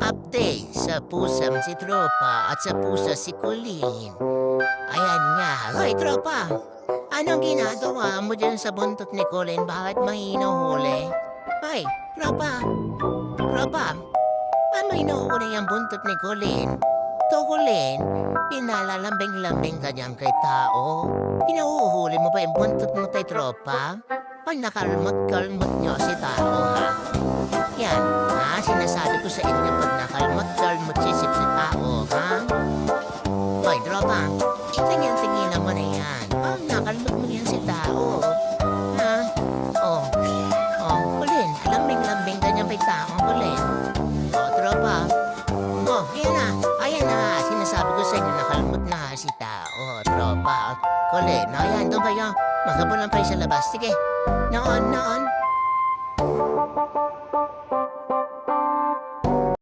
Update sa pusang si Tropa at sa pusa si Colleen. Ayan nga. Hoy, Tropa! Anong ginagawa mo dyan sa buntot ni Colleen? Bakit may hinuhuli? Hoy, Tropa! Tropa! Paano may hinuhuli ang buntot ni Colleen? To, Colleen, pinalalambing-lambing ka dyan kay tao. Pinuhuhuli mo ba yung buntot mo kay Tropa? Pag nakalmot-kalmot niyo si tao, ha? Yan, ha? Sinasabi ko sa inyo pag nakalmot-kalmot si tao, ha? Hoy, Tropa, tingin-tinginan mo na yan. Pag nakalmot mo yan si tao, ha? Oh, Colleen, lambing-lambing ka dyan kay tao, Colleen. Oh, Tropa. Oh, ayan na, sinasabi ko sa inyo, nakalmot na si tao, Tropa. Colleen, ayan, doon kayo. Magkabulan pa sa labas. Sige, noon.